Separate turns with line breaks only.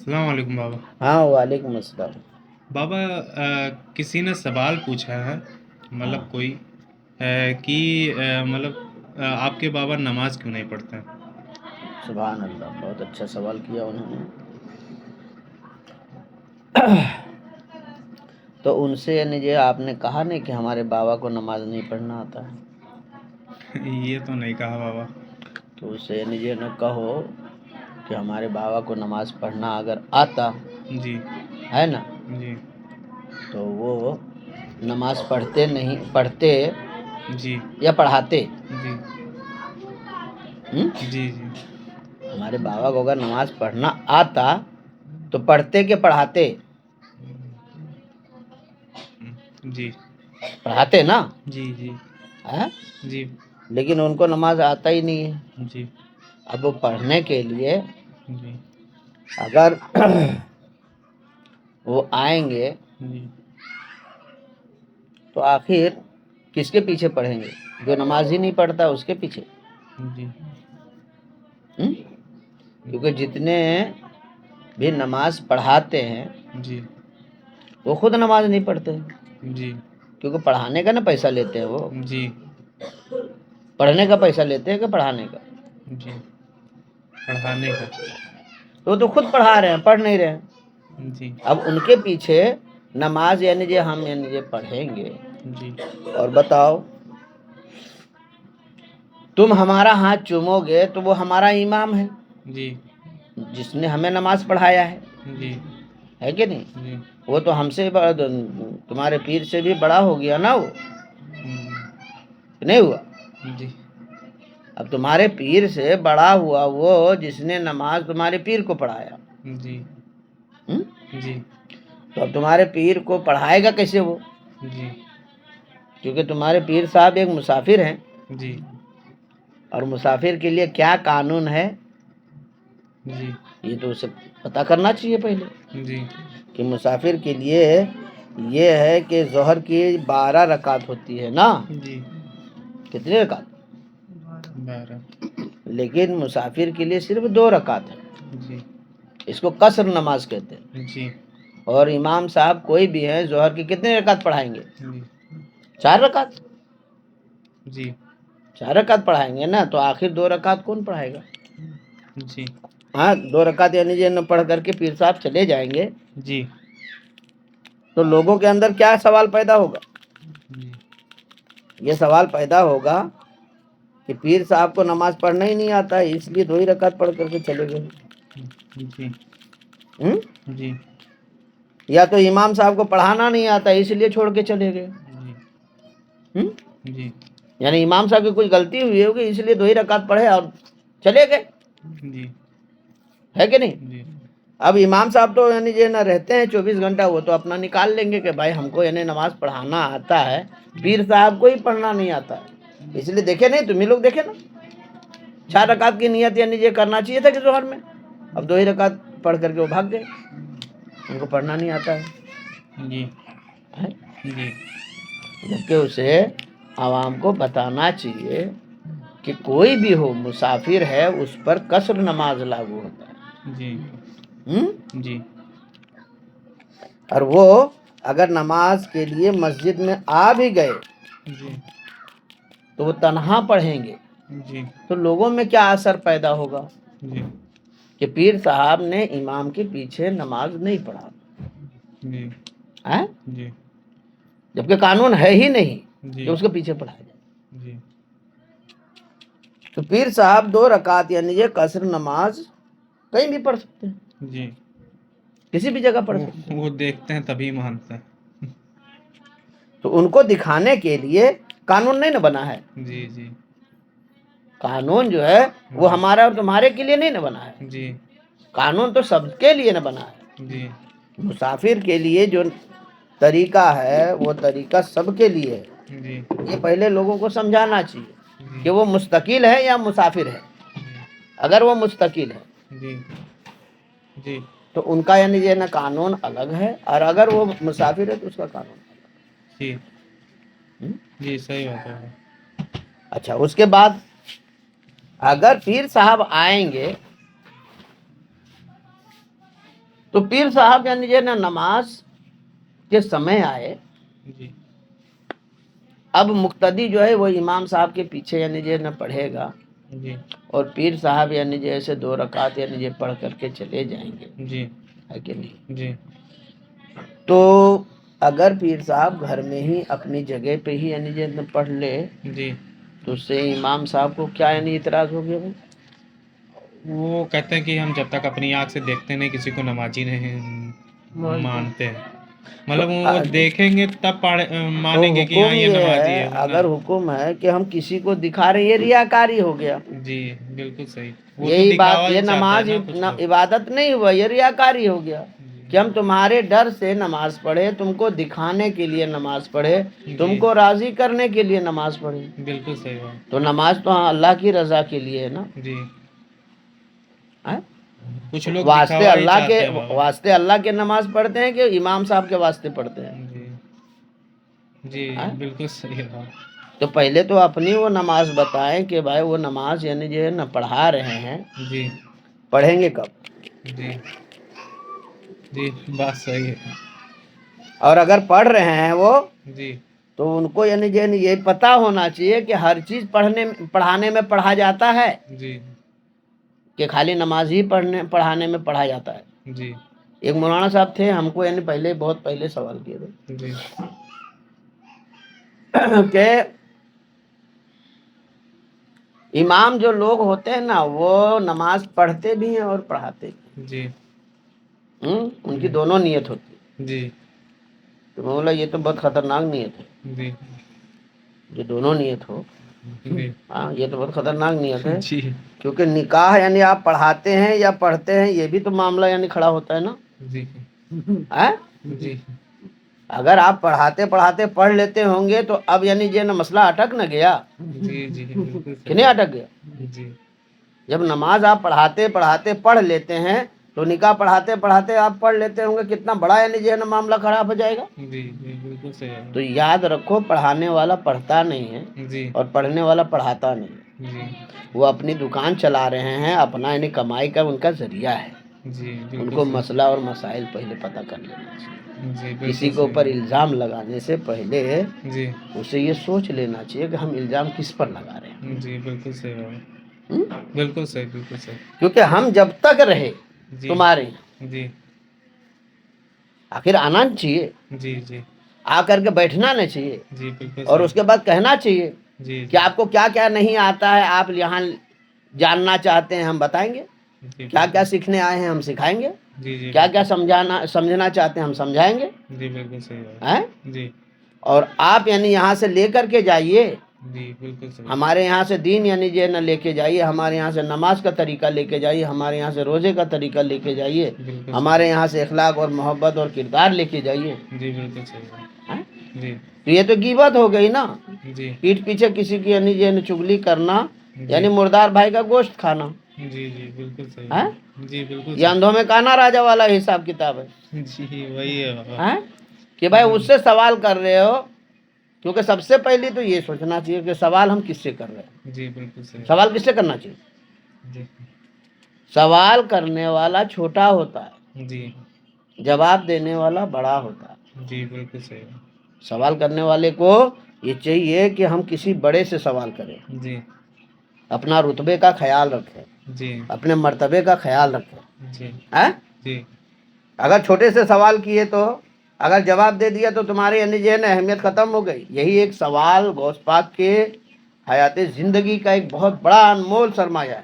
السلام علیکم بابا۔
ہاں وعلیکم السلام۔
بابا کسی نے سوال پوچھا ہے
ہاں
کوئی کہ آپ کے بابا نماز کیوں نہیں پڑھتے ہیں؟
سبحان اللہ، بہت اچھا سوال کیا انہوں نے۔ تو ان سے یعنی جو آپ نے کہا نہیں کہ ہمارے بابا کو نماز نہیں پڑھنا آتا ہے،
یہ تو نہیں کہا بابا۔
تو اس سے یعنی جو نہ کہو کہ ہمارے بابا کو نماز پڑھنا اگر آتا
جی
ہے نا
جی
تو وہ نماز پڑھتے
جی
یا پڑھاتے؟
جی
ہم؟
جی جی
ہمارے بابا کو اگر نماز پڑھنا آتا تو پڑھتے کہ پڑھاتے؟
جی
پڑھاتے نا،
جی جی
ہے؟
جی
لیکن ان کو نماز آتا ہی نہیں ہے۔
جی
اب وہ پڑھنے کے لیے
جی
اگر وہ آئیں گے
جی
تو آخر کس کے پیچھے پڑھیں گے؟ جو نماز ہی نہیں پڑھتا اس کے پیچھے؟
جی
کیونکہ جتنے بھی نماز پڑھاتے ہیں
جی
وہ خود نماز نہیں پڑھتے ہیں،
جی
کیونکہ پڑھانے کا نا پیسہ لیتے ہیں، وہ
جی
پڑھنے کا پیسہ لیتے ہیں کہ پڑھانے کا؟
جی پڑھانے کا۔
تو وہ تو خود پڑھا رہے ہیں، پڑھ نہیں رہے ہیں۔
جی
اب ان کے پیچھے نماز یعنی جو ہم یعنی جو پڑھیں گے،
جی
اور بتاؤ تم ہمارا ہاتھ چومو گے تو وہ ہمارا امام ہے
جی
جس نے ہمیں نماز پڑھایا
جی
ہے کہ نہیں؟
جی
وہ تو ہم سے تمہارے پیر سے بھی بڑا ہو گیا نا، وہ نہیں ہوا؟
جی
اب تمہارے پیر سے بڑا ہوا وہ جس نے نماز تمہارے پیر کو پڑھایا،
جی
ہم؟
جی
تو اب تمہارے پیر کو پڑھائے گا کیسے وہ؟
جی
کیونکہ تمہارے پیر صاحب ایک مسافر ہیں،
جی
اور مسافر کے لیے کیا قانون ہے
جی
یہ تو اسے پتہ کرنا چاہیے پہلے،
جی
کہ مسافر کے لیے یہ ہے کہ ظہر کی 12 رکعت ہوتی ہے نا،
جی
کتنی رکعت؟
12۔
لیکن مسافر کے لیے صرف 2 رکعت ہے،
جی
اس کو قصر نماز کہتے ہیں۔
جی
اور امام صاحب کوئی بھی ہیں ظہر کی کتنی رکعت پڑھائیں گے؟
جی
4 رکعت،
جی
4 رکعت پڑھائیں گے نا، تو آخر 2 رکعت کون پڑھائے گا؟
جی
ہاں 2 رکعت یعنی جو پڑھ کر کے پیر صاحب چلے جائیں گے
جی
تو لوگوں کے اندر کیا سوال پیدا ہوگا؟
جی
یہ سوال پیدا ہوگا کہ پیر صاحب کو نماز پڑھنا ہی نہیں آتا ہے، اس لیے 2 ہی رکعت پڑھ کر کے چلے گئے۔
جی
ہم؟
جی
یا تو امام صاحب کو پڑھانا نہیں آتا اس لیے چھوڑ کے چلے گئے۔ ہم؟
جی
یعنی امام صاحب کی کوئی غلطی ہوئی ہوگی اس لیے 2 ہی رکعت پڑھے اور چلے گئے،
جی
ہے کہ نہیں؟
جی
اب امام صاحب تو یعنی جو نہ رہتے ہیں 24 گھنٹہ، وہ تو اپنا نکال لیں گے کہ بھائی ہم کو یعنی نماز پڑھانا آتا ہے، پیر صاحب کو ہی پڑھنا نہیں آتا ہے، اس لیے دیکھے نہیں تمہیں لوگ دیکھے نا 4 رکعت کی نیت یعنی یہ کرنا چاہیے تھا کہ ظہر میں، اب 2 ہی رکعت پڑھ کر کے وہ بھاگ گئے، ان کو پڑھنا نہیں آتا ہے۔
جی جی
جبکہ اسے عوام کو بتانا چاہیے کہ کوئی بھی ہو مسافر ہے اس پر قصر نماز لاگو ہوتا ہے۔
جی
ہم؟
جی
اور وہ اگر نماز کے لیے مسجد میں آ بھی گئے
جی
تو وہ تنہا پڑھیں گے
جی
تو لوگوں میں کیا اثر پیدا ہوگا
جی
کہ پیر صاحب نے امام کے پیچھے نماز نہیں پڑھا،
جی
ہیں؟
جی
جبکہ قانون ہے ہی نہیں
جی
کہ اس کے پیچھے پڑھایا جائے۔
جی
تو پیر صاحب 2 رکعت یعنی یہ قصر نماز کہیں بھی پڑھ سکتے ہیں،
جی
کسی بھی جگہ پڑھ سکتے ہیں۔
وہ دیکھتے ہیں تبھی مانتے ہیں۔
تو ان کو دکھانے کے لیے قانون نہیں نہ بنا ہے،
جی جی
قانون جو ہے وہ ہمارا اور تمہارے کے لیے نہیں نہ بنا ہے،
جی
قانون تو سب کے لیے نہ بنا ہے۔
جی
مسافر کے لیے جو طریقہ ہے وہ طریقہ سب کے لیے ہے،
جی
یہ پہلے لوگوں کو سمجھانا چاہیے
جی
کہ وہ مستقل ہے یا مسافر ہے۔ اگر وہ مستقل ہے
جی جی
تو ان کا یعنی یہ نا قانون الگ ہے، اور اگر وہ مسافر ہے تو اس کا قانون
جی
الگ۔
جی صحیح بات ہے۔
اچھا اس کے بعد اگر پیر صاحب آئیں گے तो पीर साहब यानी जो है ना नमाज के समय आए,
जी
अब मुक्तदी जो है वो इमाम साहब के पीछे यानी जो है ना पढ़ेगा,
जी
और पीर साहब यानी जैसे 2 रकात यानी जो पढ़ करके चले जाएंगे,
जी
है कि नहीं।
जी
तो अगर पीर साहब घर में ही अपनी जगह पे ही यानी जो है ना पढ़ ले,
जी
तो उससे इमाम साहब को क्या यानी इतराज हो गया भाई।
वो कहते हैं कि हम जब तक अपनी आँख से देखते नहीं किसी को नमाजी नहीं मानते हैं, मतलब वो देखेंगे तब
तो
मानेंगे कि हाँ
हुक्म
ये
ये
नमाजी
है,
है,
अगर हुक्म है कि हम किसी को दिखा रहे हैं, ये रियाकारी हो गया।
जी बिल्कुल सही, वो तो
यही
दिखावा
बात,
ही
ये
चाहते हैं
नमाज
ना कुछ लोग।
इबादत नहीं हुआ, ये रियाकारी हो गया
जी,
कि हम तुम्हारे डर से नमाज पढ़े, तुमको दिखाने के लिए नमाज पढ़े,
जी।
तुमको राजी करने के लिए नमाज पढ़े।
बिल्कुल सही बात।
तो नमाज तो हाँ अल्लाह की रजा के लिए है ना,
जी
है?
कुछ लोग
वास्ते
दिखावा ही
अल्लाह
चाहते
के,
हैं बाबा।
वास्ते अल्लाह के नमाज पढ़ते हैं कि इमाम साहब के वास्ते पढ़ते हैं,
जी जी
हैं?
बिल्कुल सही बात।
तो पहले तो अपनी वो नमाज बताएं कि भाई वो नमाज यानी जो है ना पढ़ा रहे हैं,
जी
पढ़ेंगे कब।
जी जी बात सही है।
और अगर पढ़ रहे हैं वो,
जी
तो उनको यानी जो है ना ये पता होना चाहिए कि हर चीज पढ़ाने में पढ़ा जाता है,
जी
कि खाली नमाज ही पढ़ाने में पढ़ा जाता है।
जी
एक मौलाना साहब थे, हमको यानी बहुत पहले सवाल किए थे
जी
कि इमाम जो लोग होते हैं ना, वो नमाज पढ़ते भी हैं और पढ़ाते भी।
जी
उनकी दोनों नियत होती है।
जी
तो मैं बोला ये तो बहुत खतरनाक नियत है,
जी
जो दोनों नियत हो।
जी
हाँ, ये तो बहुत खतरनाक नियत है,
जी
क्योंकि निकाह यानी आप पढ़ाते हैं या पढ़ते हैं, ये भी तो मामला यानी खड़ा होता है ना,
जी
है?
जी
अगर आप पढ़ाते पढ़ाते पढ़ लेते होंगे तो अब यानी ये ना मसला अटक न गया,
जी जी बिल्कुल
कि
सही।
नहीं अटक गया।
जी
जब नमाज आप पढ़ाते पढ़ाते पढ़ लेते हैं, तो निकाह पढ़ाते पढ़ाते आप पढ़ लेते होंगे, कितना बड़ा यानी जो है ना मामला खराब हो जाएगा।
जी जी बिल्कुल सही है।
तो याद रखो, पढ़ाने वाला पढ़ता नहीं है
जी
और पढ़ने वाला पढ़ाता नहीं है।
जी
वो अपनी दुकान चला रहे हैं, अपना यानी कमाई का उनका जरिया है।
जी बिल्कुल
उनको
सही।
मसला और मसाइल पहले पता कर लेना चाहिए।
जी बिल्कुल
किसी के
सही।
ऊपर इल्ज़ाम लगाने से पहले
जी
उसे ये सोच लेना चाहिए कि हम इल्ज़ाम किस पर लगा रहे हैं।
जी बिल्कुल सही बात।
हम्म?
बिल्कुल सही बिल्कुल सही।
क्योंकि हम जब तक रहे
जी
तुम्हारे यहाँ,
जी
आखिर आना चाहिए,
जी जी
आकर के बैठना नहीं चाहिए,
जी बिल्कुल
और
सही।
उसके बाद कहना चाहिए
जी
कि आपको क्या क्या नहीं आता है, आप यहाँ जानना चाहते हैं, हम बताएंगे।
जी
क्या क्या सीखने आए हैं, हम सिखाएंगे।
जी जी
क्या क्या समझना चाहते हैं, हम समझाएंगे,
जी बिल्कुल सही बात।
हैं?
जी
और आप यानी यहाँ से लेकर के जाइए,
जी बिल्कुल सही।
हमारे यहाँ से दीन यानी जो है ना लेके जाइए, हमारे यहाँ से नमाज का तरीका लेके जाइए, हमारे यहाँ से रोज़े का तरीका लेके जाइए,
बिल्कुल
हमारे यहाँ से इखलाक और मोहब्बत और किरदार लेके जाइए।
जी बिल्कुल सही बात।
हैं?
जी
तो ये तो गीबत हो गई ना,
जी
पीठ पीछे किसी की यानी जो है ना चुगली करना,
जी।
यानी मुर्दार भाई का गोश्त खाना।
जी जी बिल्कुल सही।
हैं?
जी बिल्कुल
ये अंधों में काना राजा वाला हिसाब किताब है।
सही। जी वही है बाबा।
हैं? कि भाई उससे सवाल कर रहे हो, क्योंकि सबसे पहले तो ये सोचना चाहिए कि सवाल हम किससे कर रहे हैं।
जी बिल्कुल सही।
सवाल किससे करना चाहिए?
जी
सवाल करने वाला छोटा होता है,
जी
जवाब देने वाला बड़ा होता है।
जी बिल्कुल सही।
सवाल करने वाले को ये चाहिए कि हम किसी बड़े से सवाल करें,
जी
अपना रुतबे का ख्याल रखें,
जी
अपने मर्तबे का ख्याल रखें।
जी
हैं?
जी
अगर छोटे से सवाल किए तो अगर जवाब दे दिया तो तुम्हारी यानी जो है ना अहमियत ख़त्म हो गई। यही एक सवाल गौस पाक के हयात ज़िंदगी का एक बहुत बड़ा अनमोल सरमाया है।